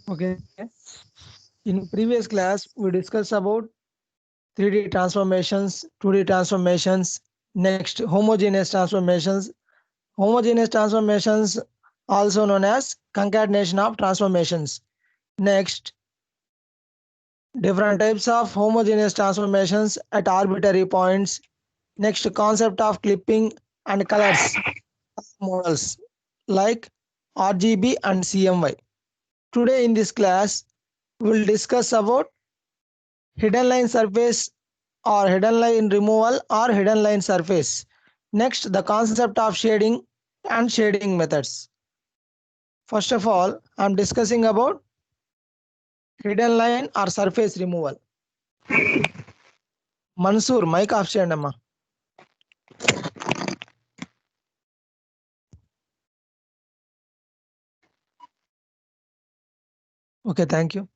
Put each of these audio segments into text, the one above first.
Okay. In previous class, we discussed about 3D transformations, 2D transformations, next homogeneous transformations. Homogeneous transformations, also known as concatenation of transformations. Next, different types of homogeneous transformations at arbitrary points. Next, concept of clipping and colors models like RGB and CMY. Today in this class, we'll discuss about hidden line surface or hidden line removal or hidden line surface. Next, the concept of shading and shading methods. First of all, I'm discussing about hidden line or surface removal. Mansoor, mic off చేయండి అమ్మా. Okay, thank you.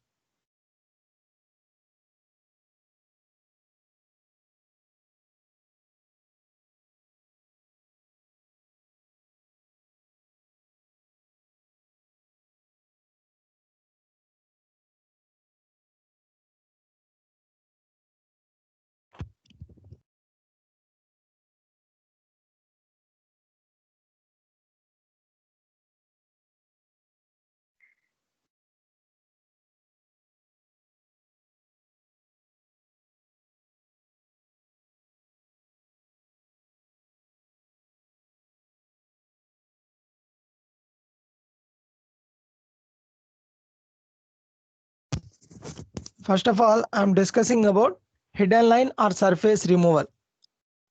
First of all, I'm discussing about hidden line or surface removal.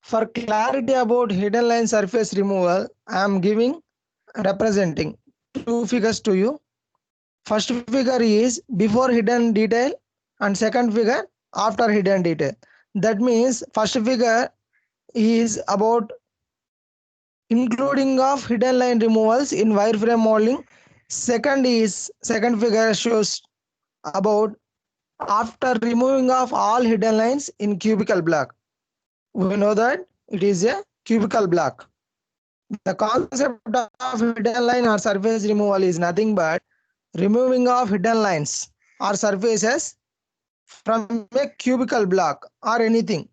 For clarity about hidden line surface removal, I'm giving representing two figures to you. First figure is before hidden detail and second figure after hidden detail. That means first figure is about including of hidden line removals in wireframe modeling. Second figure shows about after removing of all hidden lines in cubical block. We know that it is a cubical block. The concept of hidden line or surface removal is nothing but removing of hidden lines or surfaces from a cubical block or anything.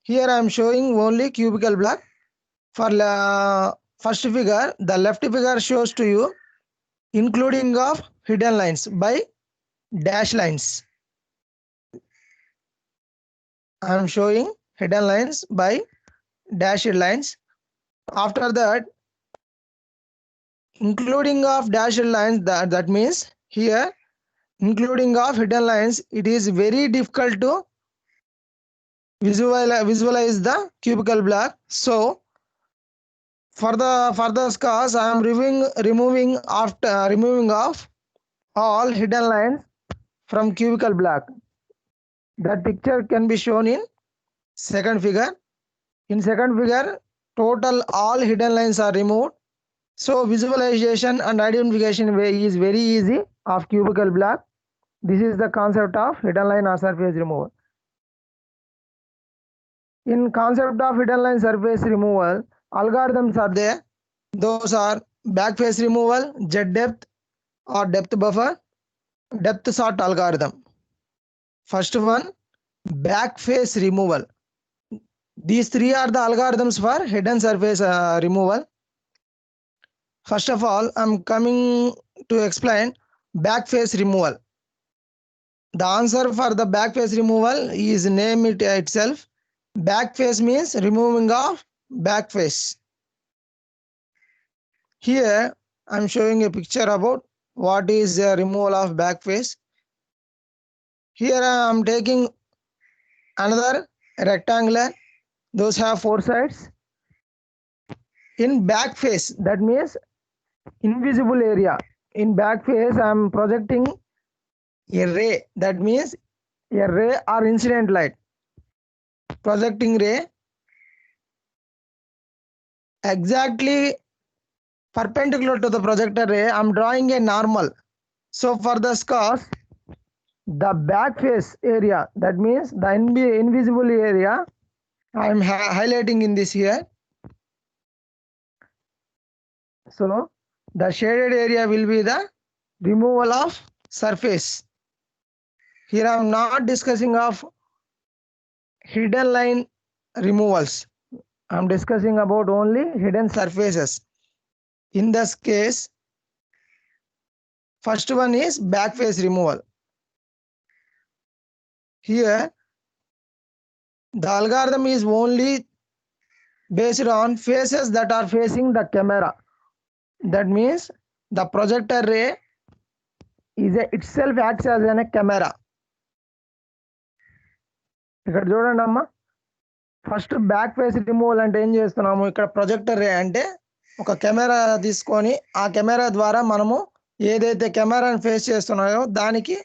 Here I am showing only cubical block. For first figure, the left figure shows to you including of hidden lines by dash lines. I am showing hidden lines by dashed lines. After that, including of dashed lines, that means here including of hidden lines, it is very difficult to visualize the cubical block. So for the further cause, I am removing off all hidden lines from cubical block. That picture can be shown in second figure. In second figure, total all hidden lines are removed. So visualization and identification way is very easy of cubical block. This is the concept of hidden line or surface removal. In concept of hidden line surface removal, algorithms are there. Those are backface removal, jet depth or depth buffer, depth sort algorithm. First one, backface removal. These three are the algorithms for hidden surface removal. First of all, I'm coming to explain backface removal. The answer for the backface removal is name it itself. Backface means removing of backface. Here I'm showing a picture about what is the removal of backface. Here I am taking another rectangular. Those have four sides. In backface, that means invisible area. In backface, I am projecting a ray. That means a ray or incident light. Projecting ray exactly perpendicular to the projector ray. I am drawing a normal. So for the cause, the back face area, that means the invisible area, I am highlighting in this here. So the shaded area will be the removal of surface. Here I am not discussing of hidden line removals. I am discussing about only hidden surfaces. In this case, first one is back face removal. Here, the algorithm is only based on faces that are facing the camera. That means the projector ray itself acts as a camera. ఇక్కడ చూడండి అమ్మా, first back face removal అంటే ఏం చేస్తున్నాము, ఇక్కడ projector రే అంటే ఒక camera తీసుకొని ఆ కెమెరా ద్వారా మనము ఏదైతే కెమెరాని ఫేస్ చేస్తున్నాయో దానికి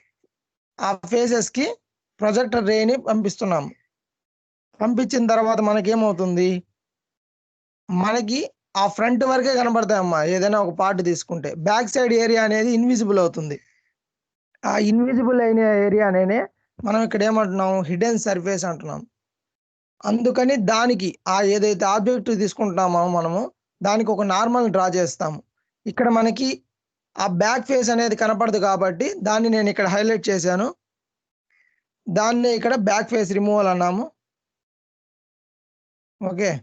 ఆ ఫేసెస్కి ప్రొజెక్టర్ రేని పంపిస్తున్నాము. పంపించిన తర్వాత మనకేమవుతుంది, మనకి ఆ ఫ్రంట్ వరకే కనబడతాయమ్మా. ఏదైనా ఒక పార్ట్ తీసుకుంటే బ్యాక్ సైడ్ ఏరియా అనేది ఇన్విజిబుల్ అవుతుంది. ఆ ఇన్విజిబుల్ అయిన ఏరియానే మనం ఇక్కడ ఏమంటున్నాం, హిడెన్ సర్ఫేస్ అంటున్నాం. అందుకని దానికి ఆ ఏదైతే ఆబ్జెక్ట్ తీసుకుంటున్నామో మనము దానికి ఒక నార్మల్ డ్రా చేస్తాము. ఇక్కడ మనకి ఆ బ్యాక్ ఫేస్ అనేది కనపడదు కాబట్టి దాన్ని నేను ఇక్కడ హైలైట్ చేశాను. దాన్ని ఇక్కడ బ్యాక్ ఫేస్ రిమూవల్ అన్నాము. Okay,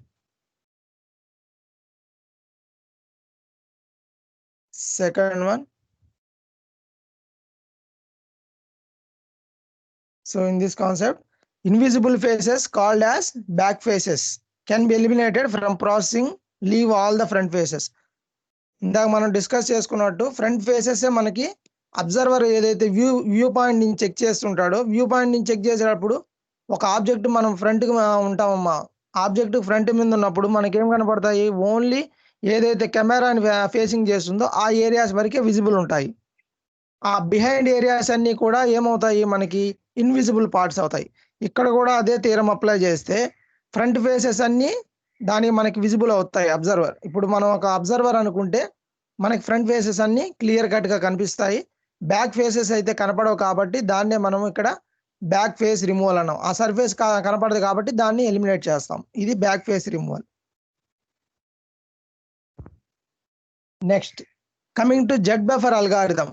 second one. So in this concept, invisible faces called as back faces can be eliminated from processing. Leave all the front faces. ఇందాక మనం డిస్కస్ చేసుకున్నట్టు ఫ్రంట్ ఫేసెస్ మనకి అబ్జర్వర్ ఏదైతే view point నుంచి check చేస్తుంటాడో, view point నుంచి check చేసేటప్పుడు ఒక object మనం ఫ్రంట్కి ఉంటామమ్మా. ఆబ్జెక్ట్ ఫ్రంట్ మీద ఉన్నప్పుడు మనకేం కనపడతాయి, ఓన్లీ ఏదైతే కెమెరాని ఫేసింగ్ చేస్తుందో ఆ ఏరియాస్ వరకే విజిబుల్ ఉంటాయి. ఆ బిహైండ్ ఏరియాస్ అన్ని కూడా ఏమవుతాయి, మనకి ఇన్విజిబుల్ పార్ట్స్ అవుతాయి. ఇక్కడ కూడా అదే థియరం అప్లై చేస్తే ఫ్రంట్ ఫేసెస్ అన్ని దానికి మనకి విజిబుల్ అవుతాయి అబ్జర్వర్. ఇప్పుడు మనం ఒక అబ్జర్వర్ అనుకుంటే మనకి ఫ్రంట్ ఫేసెస్ అన్ని క్లియర్ కట్గా కనిపిస్తాయి. బ్యాక్ ఫేసెస్ అయితే కనపడవు కాబట్టి దాన్నే మనం ఇక్కడ బ్యాక్ ఫేస్ రిమూవల్ అన్నాం. ఆ సర్ఫేస్ కనపడదు కాబట్టి దాన్ని ఎలిమినేట్ చేస్తాం. ఇది back face removal. Next, coming to Z buffer algorithm.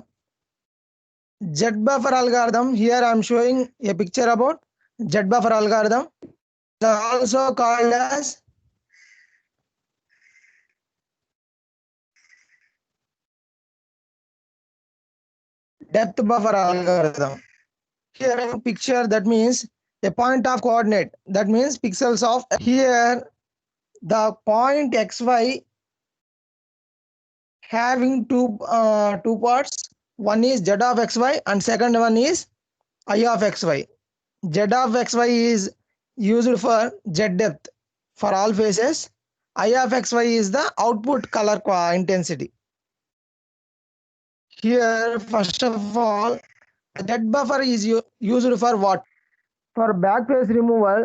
Z buffer algorithm, here I am showing a picture about Z buffer algorithm. It is also called as depth buffer algorithm. Here I am picture, that means a point of coordinate, that means pixels of. Here the point xy having two parts. One is z of xy and second one is I of xy. Z of xy is used for z depth for all faces. I of xy is the output color intensity. Here, first of all, Z buffer is used for what? For back face removal,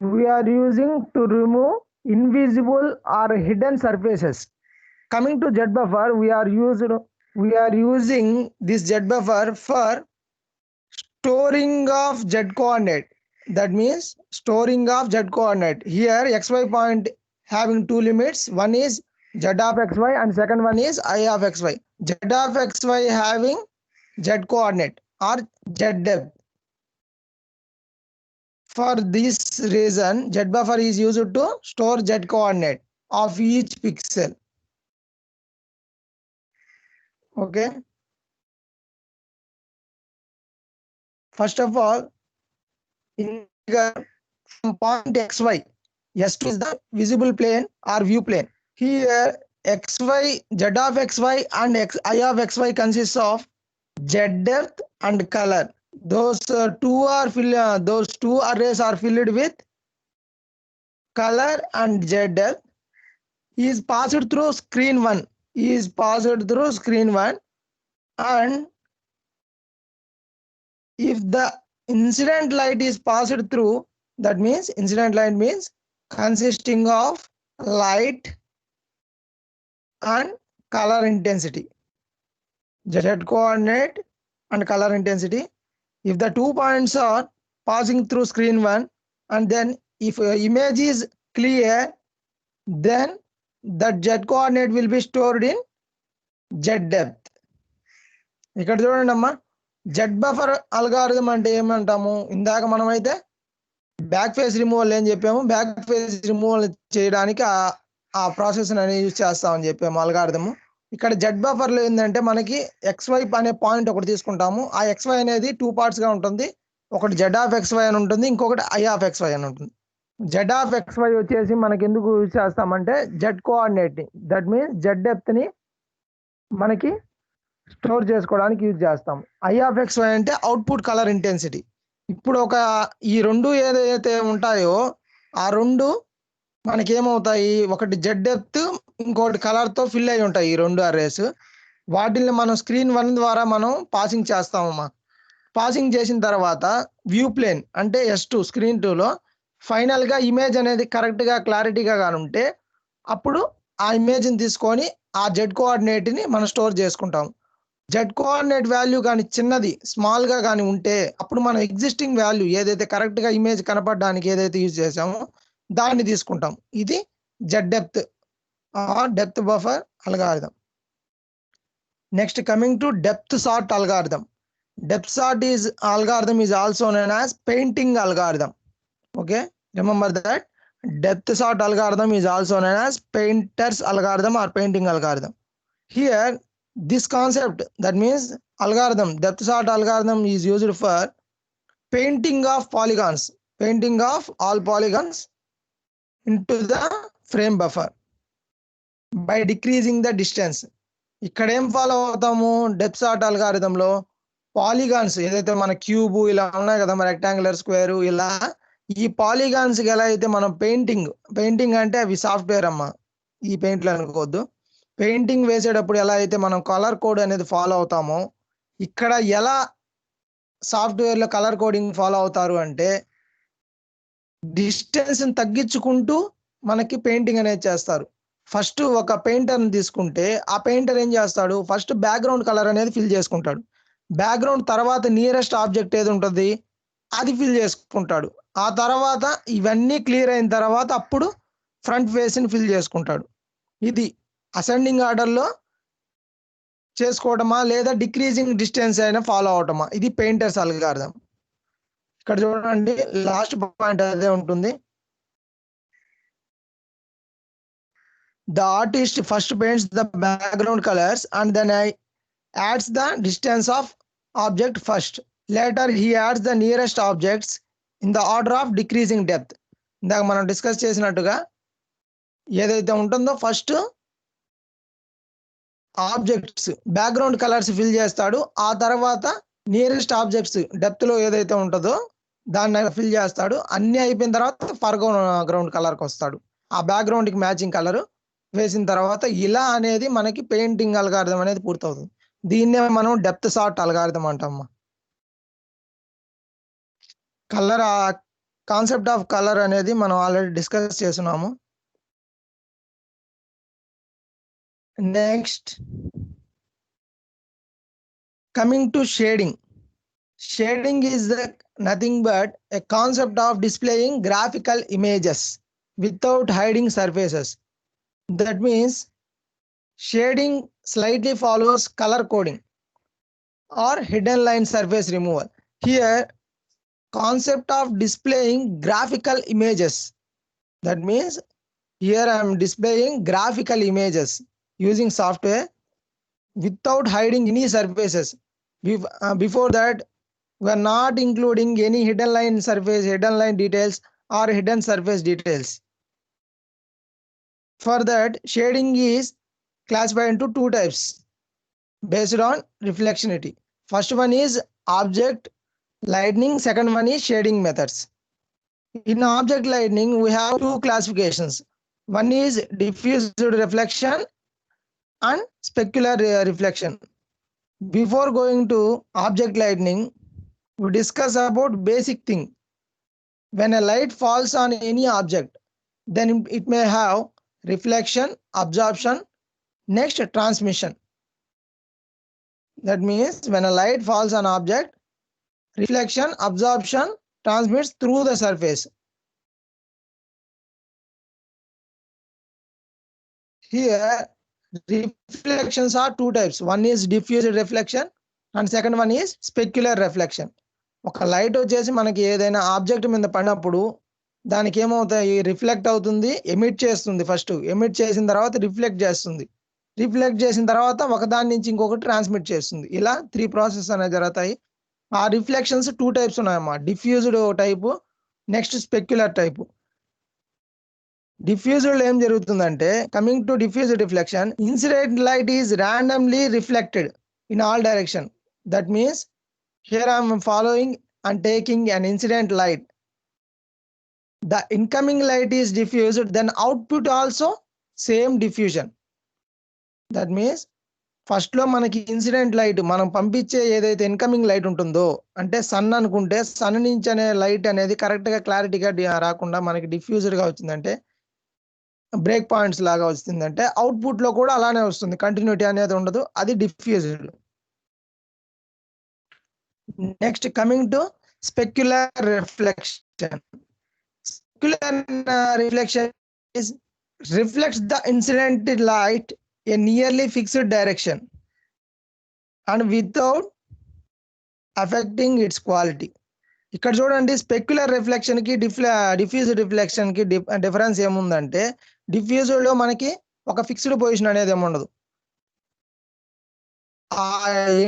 we are using to remove invisible or hidden surfaces. Coming to Z buffer, we are using this Z buffer for storing of Z coordinate. That means storing of Z coordinate. Here xy point having two limits. One is Z of xy and second one is I of xy. Z of xy having Z coordinate or Z depth. For this reason, Z buffer is used to store Z coordinate of each pixel. Okay. First of all, in from point xy, S2 is the visible plane or view plane. Here xy, Z of xy and I of xy consists of Z depth and color. Those two arrays are filled with color and Z depth. Is passed through screen 1. Is passed through screen 1, and if the incident light is passed through, that means incident light means consisting of light and color intensity, Z coordinate and color intensity. If the 2 points are passing through screen 1, and then if image is clear, then that Z coordinate will be stored in Z depth. ఇక్కడ చూడండి అమ్మా, Z buffer algorithm అంటే ఏమంటాము? ఇందాక మనమైతే back face removal ఏం చెప్పాము, back face removal చేయడానికి ఆ ప్రాసెస్ అనేది యూజ్ చేస్తామని చెప్పాము అల్గారిథము. ఇక్కడ జెడ్ బఫర్లో ఏంటంటే మనకి XY అనే పాయింట్ ఒకటి తీసుకుంటాము. ఆ XY అనేది 2 parts గా ఉంటుంది. ఒకటి జెడ్ ఆఫ్ XY అని ఉంటుంది, ఇంకొకటి I ఆఫ్ XY అని ఉంటుంది. జెడ్ ఆఫ్ XY వచ్చేసి మనకి ఎందుకు యూజ్ చేస్తామంటే జెడ్ కోఆర్డినేట్ ని, దట్ మీన్స్ జెడ్ డెప్త్ ని మనకి స్టోర్ చేసుకోవడానికి యూజ్ చేస్తాం. I ఆఫ్ XY అంటే అవుట్పుట్ కలర్ ఇంటెన్సిటీ. ఇప్పుడు ఈ రెండు ఏదైతే ఉంటాయో ఆ రెండు మనకి ఏమవుతాయి, ఒకటి జెడ్ డెప్త్, ఇంకోటి కలర్ తో ఫిల్ అయి ఉంటాయి ఈ రెండు అర్రేస్. వాటిని మనం స్క్రీన్ 1 ద్వారా మనం పాసింగ్ చేస్తామమ్మా. పాసింగ్ చేసిన తర్వాత వ్యూ ప్లేన్ అంటే S2 స్క్రీన్ 2లో ఫైనల్ గా ఇమేజ్ అనేది కరెక్ట్ గా క్లారిటీగా గాని ఉంటే అప్పుడు ఆ ఇమేజ్ ని తీసుకొని ఆ జెడ్ కోఆర్డినేట్ ని మనం స్టోర్ చేసుకుంటాం. జెడ్ కోఆర్డినేట్ వాల్యూ కానీ చిన్నది స్మాల్ గా కానీ ఉంటే అప్పుడు మనం ఎగ్జిస్టింగ్ వాల్యూ ఏదైతే కరెక్ట్ గా ఇమేజ్ కనపడడానికి ఏదైతే యూజ్ చేసామో దాన్ని తీసుకుంటాం. ఇది Z depth or depth buffer algorithm. Next coming to depth sort algorithm. Depth sort algorithm is also known as painting algorithm. Okay, remember that depth sort algorithm is also known as painter's algorithm or painting algorithm. Here, this concept, that means algorithm, depth sort algorithm is used for painting of polygons, painting of all polygons into the frame buffer by decreasing the distance. ఇక్కడ ఏం follow అవుతాము depth sort అల్గారిథంలో? Polygons ఏదైతే మన cube ఇలా ఉన్నాయి కదా, మన rectangular square, ఇలా ఈ పాలిగాన్స్ కి ఎలా అయితే మనం పెయింటింగ్ అంటే అవి సాఫ్ట్వేర్ అమ్మా, ఈ పెయింట్లు అనుకోవద్దు. పెయింటింగ్ వేసేటప్పుడు ఎలా అయితే మనం కలర్ కోడ్ అనేది ఫాలో అవుతామో ఇక్కడ ఎలా సాఫ్ట్వేర్ లో కలర్ కోడింగ్ ఫాలో అవుతారు అంటే డిస్టెన్స్ తగ్గించుకుంటూ మనకి పెయింటింగ్ అనేది చేస్తారు. ఫస్ట్ ఒక పెయింటర్ని తీసుకుంటే ఆ పెయింటర్ ఏం చేస్తాడు, ఫస్ట్ బ్యాక్గ్రౌండ్ కలర్ అనేది ఫిల్ చేసుకుంటాడు. బ్యాక్గ్రౌండ్ తర్వాత నియరెస్ట్ ఆబ్జెక్ట్ ఏది ఉంటుంది అది ఫిల్ చేసుకుంటాడు. ఆ తర్వాత ఇవన్నీ క్లియర్ అయిన తర్వాత అప్పుడు ఫ్రంట్ ఫేస్ ని ఫిల్ చేసుకుంటాడు. ఇది అసెండింగ్ ఆర్డర్లో చేసుకోవటమా లేదా డిక్రీజింగ్ డిస్టెన్స్ అయినా ఫాలో అవటమా, ఇది పెయింటర్స్ అల్గారిథం. ఇక్కడ చూడండి లాస్ట్ పాయింట్ అదే ఉంటుంది. The artist first paints the background colors and then adds the distance of object first. Later he adds the nearest objects in the order of decreasing depth. ఇందాక మనం discuss చేసినట్టుగా ఏదైతే ఉంటుందో first objects background colours fill చేస్తాడు, ఆ తర్వాత nearest objects depth లో ఏదైతే ఉంటుందో దాన్ని ఫిల్ చేస్తాడు. అన్ని అయిపోయిన తర్వాత ఫర్గ్రౌండ్ కలర్కి వస్తాడు, ఆ బ్యాక్గ్రౌండ్ కి మ్యాచింగ్ కలర్ వేసిన తర్వాత ఇలా అనేది మనకి పెయింటింగ్ అల్గారిథం అనేది పూర్తవుతుంది. దీన్నే మనం డెప్త్ సార్ట్ అల్గారిథం అంటామా. కలర్ కాన్సెప్ట్ ఆఫ్ కలర్ అనేది మనం ఆల్రెడీ డిస్కస్ చేస్తున్నాము. Next coming to shading. Shading is nothing but a concept of displaying graphical images without hiding surfaces. That means shading slightly follows color coding or hidden line surface removal. Here, concept of displaying graphical images. That means here I am displaying graphical images using software without hiding any surfaces. Before that, we are not including any hidden line surface, hidden line details or hidden surface details. For that, shading is classified into 2 types based on reflexionity. First one is object lighting, second one is shading methods. In object lighting, we have 2 classifications. One is diffused reflection and specular reflection. Before going to object lighting, we discuss about basic thing. When a light falls on any object, then it may have reflection, absorption, next transmission. That means when a light falls on object, reflection, absorption transmits through the surface. Here reflections are 2 types. One is diffused reflection, and second one is specular reflection. ఒక light వచ్చేసి మనకి ఏదైనా object మీద పడినప్పుడు దానికి ఏమవుతాయి, reflect అవుతుంది, emit చేస్తుంది. ఫస్ట్ ఎమిట్ చేసిన తర్వాత రిఫ్లెక్ట్ చేస్తుంది, రిఫ్లెక్ట్ చేసిన తర్వాత ఒకదాని నుంచి ఇంకొకటి ట్రాన్స్మిట్ చేస్తుంది. ఇలా 3 ప్రాసెస్ అనేవి జరుగుతాయి. ఆ రిఫ్లెక్షన్స్ 2 టైప్స్ ఉన్నాయన్నమాట. Diffused type, next specular type. Diffused ఏం జరుగుతుందంటే, coming to diffused reflection, incident light is randomly reflected in all direction. That means here I am following and taking an incident light. The incoming light is diffused, then output also same diffusion. That means first లో మనకి incident light మనం పంపించే ఏదైతే incoming light ఉంటుందో, అంటే sun అనుకుంటే sun నుంచి అనే లైట్ అనేది కరెక్ట్ గా క్లారిటీగా రాకుండా మనకి డిఫ్యూజ్డ్ గా వచ్చిందంటే, బ్రేక్ పాయింట్స్ లాగా వస్తుందంటే, అవుట్పుట్ లో కూడా అలానే వస్తుంది, కంటిన్యూటీ అనేది ఉండదు, అది diffused. Next coming to specular reflection. Specular reflection is reflects the incident light a nearly fixed direction and without affecting its quality. ఇక్కడ చూడండి, స్పెక్యులర్ రిఫ్లెక్షన్ కి డిఫ్యూజ్డ్ రిఫ్లెక్షన్ కి డిఫరెన్స్ ఏముందంటే, డిఫ్యూజ్డ్ లో మనకి ఒక ఫిక్స్డ్ పొజిషన్ అనేది ఏముండదు. ఆ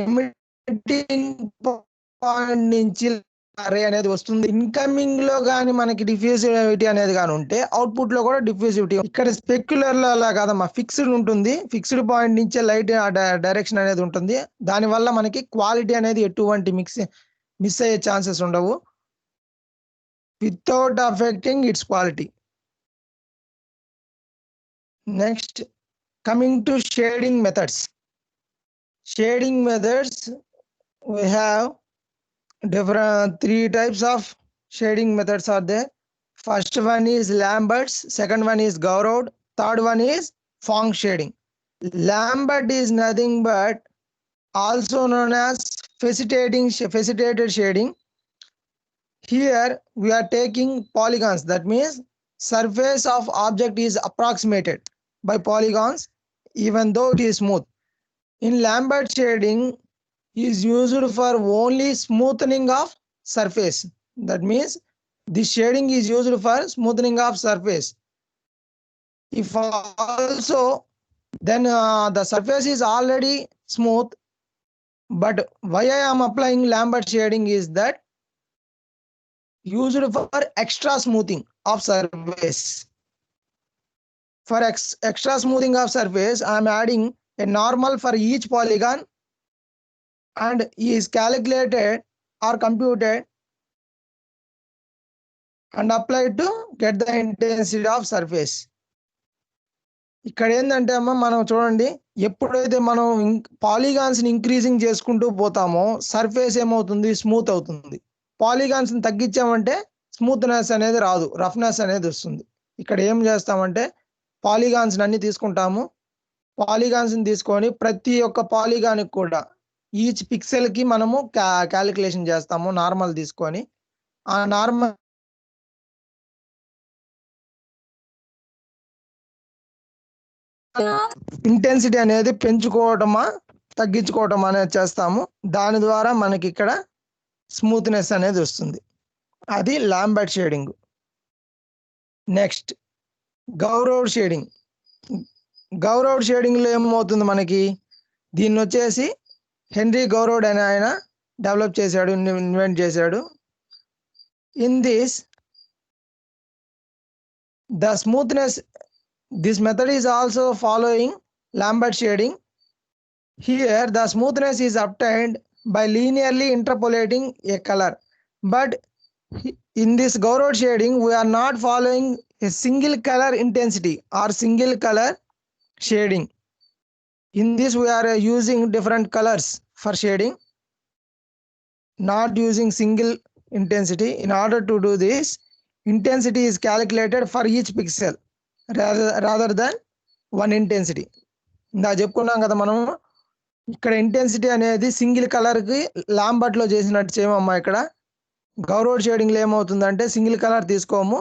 ఎమిటింగ్ పాయింట్ నుంచి రే అనేది వస్తుంది. ఇన్కమింగ్ లో కానీ మనకి డిఫ్యూజివిటీ అనేది కానీ ఉంటే, అవుట్పుట్ లో కూడా డిఫ్యూజివిటీ. ఇక్కడ స్పెక్యులర్ లో అలా కాదమ్మా, ఫిక్స్డ్ ఉంటుంది. ఫిక్స్డ్ పాయింట్ నుంచే లైట్ డైరెక్షన్ అనేది ఉంటుంది. దానివల్ల మనకి క్వాలిటీ అనేది ఎటువంటి మిస్ అయ్యే ఛాన్సెస్ ఉండవు, without affecting it's quality. Next coming to shading methods. Shading methods, we have different 3 types of shading methods are there. First one is Lambert's, second one is Gouraud, third one is Phong shading. Lambert is nothing but also known as facilitated shading. Here we are taking polygons, that means surface of object is approximated by polygons even though it is smooth. In Lambert shading is used for only smoothing of surface. That means this shading is used for smoothing of surface. If also then the surface is already smooth, but why I am applying Lambert shading is that used for extra smoothing of surface. For extra smoothing of surface, I am adding a normal for each polygon and is calculated or computed and applied to get the intensity of surface. ఇక్కడ ఏంటంటే అమ్మ, మనం చూడండి, ఎప్పుడైతే మనం polygons ని increasing చేసుకుంటూ పోతామో surface ఏమవుతుంది, స్మూత్ అవుతుంది. పాలిగాన్స్ ని తగ్గించామంటే స్మూత్నెస్ అనేది రాదు, రఫ్నెస్ అనేది వస్తుంది. ఇక్కడ ఏం చేస్తామంటే పాలిగాన్స్ అన్ని తీసుకుంటాము. పాలిగాన్స్ ని తీసుకొని ప్రతి ఒక్క పాలిగాన్ కూడా ఈచ్ పిక్సెల్ కి మనము క్యాలిక్యులేషన్ చేస్తాము, నార్మల్ తీసుకొని. ఆ నార్మల్ ఇంటెన్సిటీ అనేది పెంచుకోవటమా తగ్గించుకోవటం అనేది చేస్తాము. దాని ద్వారా మనకి ఇక్కడ స్మూత్నెస్ అనేది వస్తుంది. అది Lambert shading. Next Gouraud shading. Gouraud shading లో ఏమవుతుంది మనకి, దీన్ని వచ్చేసి హెన్రీ గౌరౌడ్ అనే ఆయన డెవలప్ చేశాడు, ఇన్వెంట్ చేశాడు. In this the smoothness, this method is also following Lambert shading. Here the smoothness is obtained by linearly interpolating a color, but in this Gouraud shading we are not following a single color intensity or single color shading. In this we are using different colors for shading, not using single intensity. In order to do this, intensity is calculated for each pixel rather than one intensity. ఇందా చెప్పుకున్నాం కదా మనం, ఇక్కడ intensity అనేది single colour కి Lambert లో చేసినట్టు చేయమమ్మా. ఇక్కడ గౌరౌడ్ షేడింగ్ లో ఏమవుతుందంటే సింగిల్ కలర్ తీసుకోము,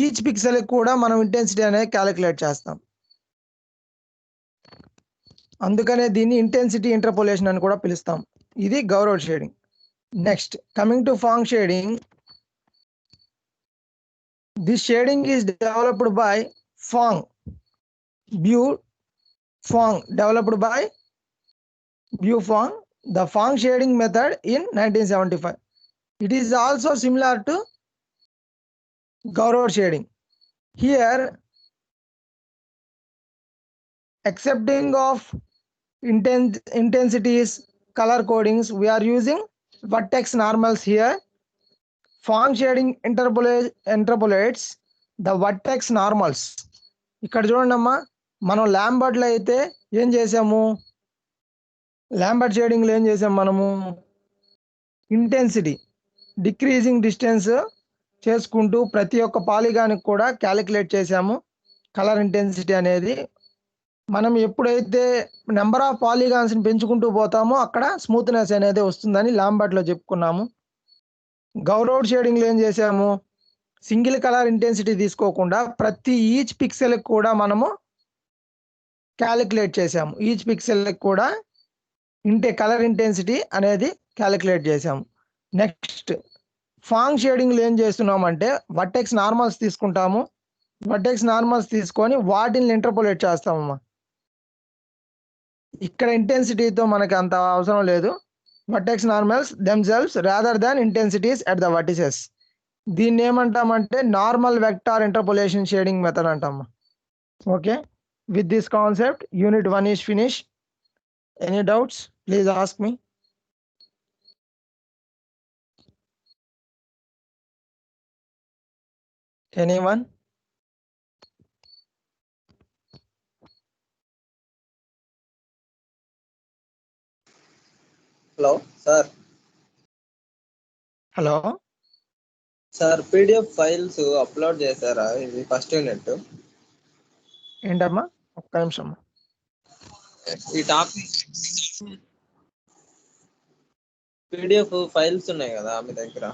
ఈచ్ పిక్సెల్ కూడా మనం ఇంటెన్సిటీ అనేది క్యాలిక్యులేట్ చేస్తాం. అందుకనే దీన్ని ఇంటెన్సిటీ ఇంటర్పోలేషన్ అని కూడా పిలుస్తాం. ఇది Gaurav shading. Next coming to ఫాంగ్ shading. This shading is developed by ఫాంగ్, Fong, developed by Fong, the Fong shading method in 1975. It is also similar to Gaurav shading. Here, accepting of intensities, color codings, we are using vertex normals here. Fong shading interpolates the vertex normals. ఇక్కడ చూడండి అమ్మా, మనం ల్యాంబర్ట్లో అయితే ఏం చేసాము, ల్యాంబర్ట్ షేడింగ్లో ఏం చేసాము మనము, ఇంటెన్సిటీ డిక్రీజింగ్ డిస్టెన్స్ చేసుకుంటూ ప్రతి ఒక్క పాలిగానికి కూడా క్యాలిక్యులేట్ చేసాము కలర్ ఇంటెన్సిటీ అనేది. మనం ఎప్పుడైతే నెంబర్ ఆఫ్ పాలిగాన్స్ని పెంచుకుంటూ పోతామో అక్కడ స్మూత్నెస్ అనేది వస్తుందని ల్యాంబర్ట్లో చెప్పుకున్నాము. గౌరవ్ షేడింగ్లో ఏం చేసాము, సింగిల్ కలర్ ఇంటెన్సిటీ తీసుకోకుండా ప్రతి ఈచ్ పిక్సెల్కి కూడా మనము క్యాలిక్యులేట్ చేసాము. ఈచ్ పిక్సెల్కి కూడా కలర్ ఇంటెన్సిటీ అనేది క్యాలిక్యులేట్ చేసాము. నెక్స్ట్ ఫాంగ్ షేడింగ్లో ఏం చేస్తున్నామంటే వర్టెక్స్ నార్మల్స్ తీసుకుంటాము. వర్టెక్స్ నార్మల్స్ తీసుకొని వాటిని ఇంటర్పోలేట్ చేస్తామమ్మా. ఇక్కడ ఇంటెన్సిటీతో మనకి అంత అవసరం లేదు. Vertex normals themselves rather than intensities at the vertices. దీన్ని ఏమంటామంటే normal vector interpolation shading method అంటాము. Okay, with this concept unit 1 is finish. Any doubts please ask me. Anyone? Hello, sir. Hello. Sir, PDF files upload చేశారా? ఇది first unit. ఏంటమ్మా, ఒక్క నిమిషం. ఈ topic PDF files ఉన్నాయి కదా మీ దగ్గర,